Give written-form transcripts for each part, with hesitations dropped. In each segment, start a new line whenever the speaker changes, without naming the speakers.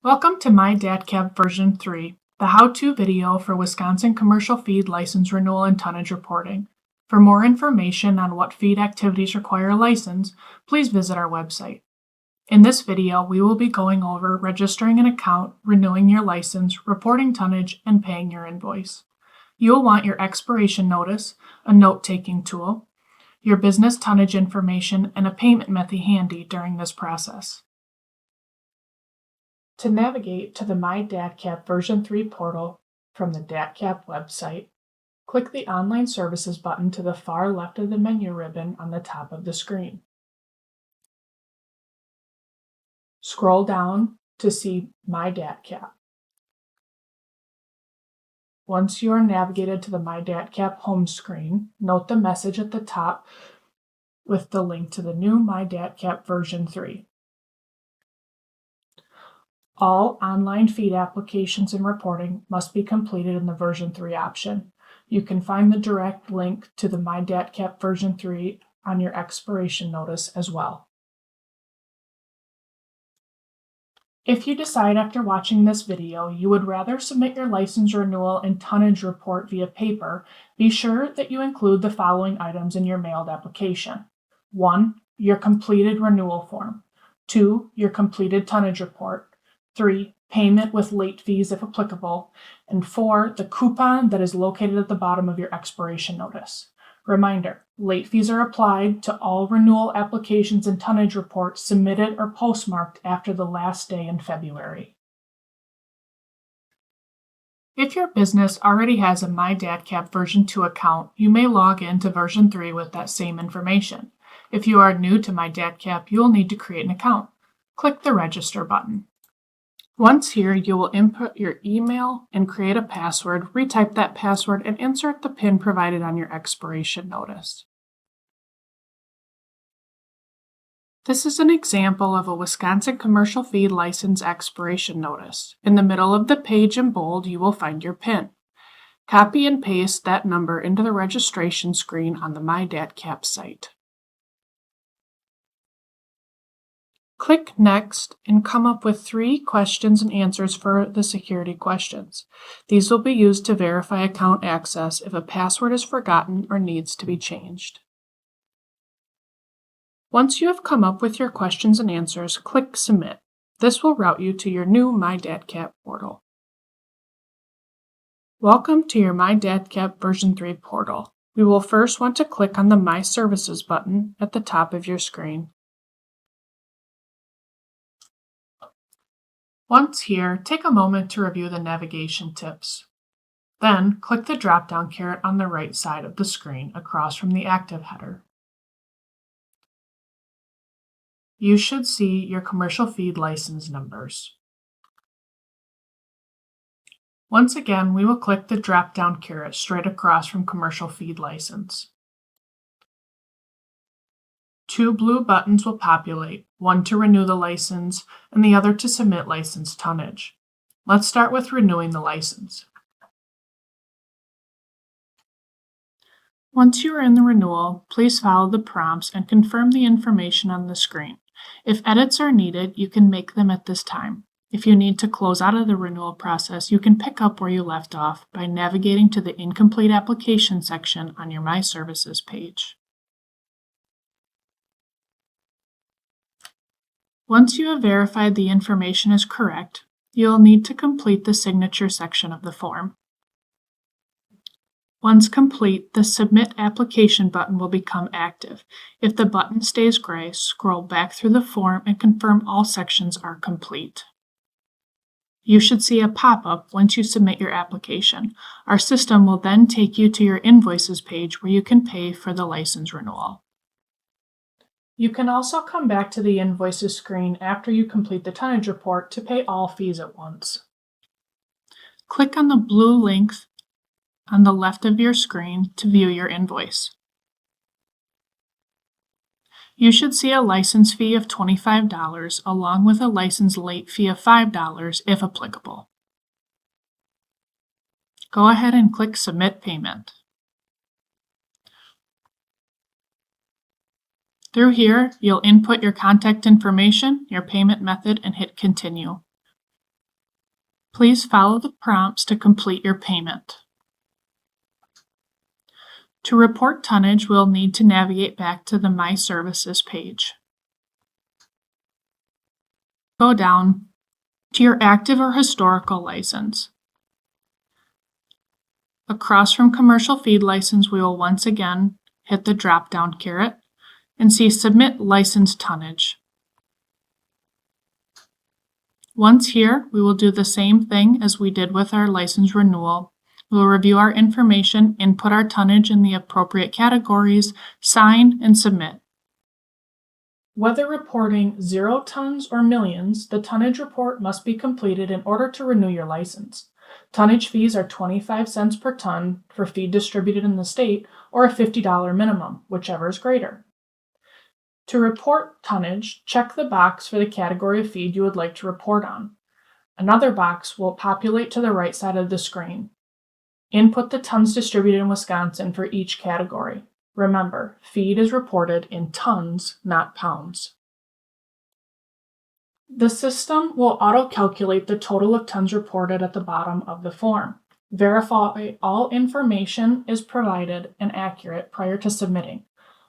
Welcome to MyDATCP version 3, the how-to video for Wisconsin commercial feed license renewal and tonnage reporting. For more information on what feed activities require a license, please visit our website. In this video, we will be going over registering an account, renewing your license, reporting tonnage, and paying your invoice. You will want your expiration notice, a note-taking tool, your business tonnage information, and a payment method handy during this process. To navigate to the MyDATCP version 3 portal from the DATCP website, click the Online Services button to the far left of the menu ribbon on the top of the screen. Scroll down to see MyDATCP. Once you are navigated to the MyDATCP home screen, note the message at the top with the link to the new MyDATCP version 3. All online feed applications and reporting must be completed in the version 3 option. You can find the direct link to the MyDATCP version 3 on your expiration notice as well. If you decide after watching this video you would rather submit your license renewal and tonnage report via paper, be sure that you include the following items in your mailed application. 1. Your completed renewal form. 2. Your completed tonnage report. 3. Payment with late fees if applicable. And 4. The coupon that is located at the bottom of your expiration notice. Reminder, late fees are applied to all renewal applications and tonnage reports submitted or postmarked after the last day in February. If your business already has a MyDATCP version 2 account, you may log in to version 3 with that same information. If you are new to MyDATCP, you will need to create an account. Click the Register button. Once here, you will input your email and create a password, retype that password, and insert the PIN provided on your expiration notice. This is an example of a Wisconsin commercial feed license expiration notice. In the middle of the page in bold, you will find your PIN. Copy and paste that number into the registration screen on the MyDATCP site. Click Next and come up with 3 questions and answers for the security questions. These will be used to verify account access if a password is forgotten or needs to be changed. Once you have come up with your questions and answers, click Submit. This will route you to your new MyDATCP portal. Welcome to your MyDATCP version 3 portal. We will first want to click on the My Services button at the top of your screen. Once here, take a moment to review the navigation tips. Then, click the drop-down caret on the right side of the screen across from the active header. You should see your commercial feed license numbers. Once again, we will click the drop-down caret straight across from commercial feed license. 2 blue buttons will populate, one to renew the license and the other to submit license tonnage. Let's start with renewing the license. Once you are in the renewal, please follow the prompts and confirm the information on the screen. If edits are needed, you can make them at this time. If you need to close out of the renewal process, you can pick up where you left off by navigating to the Incomplete Application section on your My Services page. Once you have verified the information is correct, you will need to complete the signature section of the form. Once complete, the Submit Application button will become active. If the button stays gray, scroll back through the form and confirm all sections are complete. You should see a pop-up once you submit your application. Our system will then take you to your Invoices page where you can pay for the license renewal. You can also come back to the Invoices screen after you complete the tonnage report to pay all fees at once. Click on the blue link on the left of your screen to view your invoice. You should see a license fee of $25 along with a license late fee of $5 if applicable. Go ahead and click Submit Payment. Through here, you'll input your contact information, your payment method, and hit Continue. Please follow the prompts to complete your payment. To report tonnage, we'll need to navigate back to the My Services page. Go down to your active or historical license. Across from Commercial Feed License, we will once again hit the drop-down caret and see Submit License Tonnage. Once here, we will do the same thing as we did with our license renewal. We will review our information, input our tonnage in the appropriate categories, sign, and submit. Whether reporting 0 tons or millions, the tonnage report must be completed in order to renew your license. Tonnage fees are 25 cents per ton for feed distributed in the state, or a $50 minimum, whichever is greater. To report tonnage, check the box for the category of feed you would like to report on. Another box will populate to the right side of the screen. Input the tons distributed in Wisconsin for each category. Remember, feed is reported in tons, not pounds. The system will auto-calculate the total of tons reported at the bottom of the form. Verify all information is provided and accurate prior to submitting.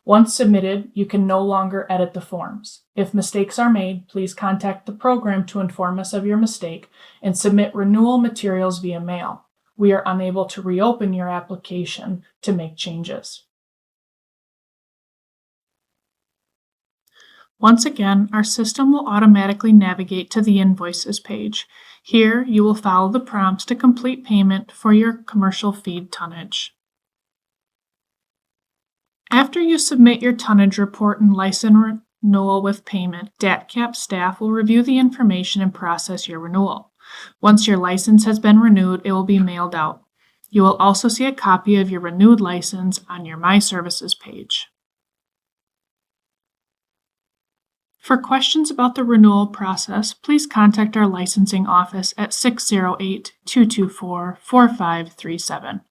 Once submitted, you can no longer edit the forms. If mistakes are made, please contact the program to inform us of your mistake and submit renewal materials via mail. We are unable to reopen your application to make changes. Once again, our system will automatically navigate to the Invoices page. Here, you will follow the prompts to complete payment for your commercial feed tonnage. After you submit your tonnage report and license renewal with payment, DATCP staff will review the information and process your renewal. Once your license has been renewed, it will be mailed out. You will also see a copy of your renewed license on your My Services page. For questions about the renewal process, please contact our licensing office at 608-224-4537.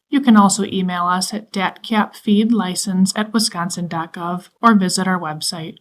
You can also email us at datcapfeedlicense@wisconsin.gov or visit our website.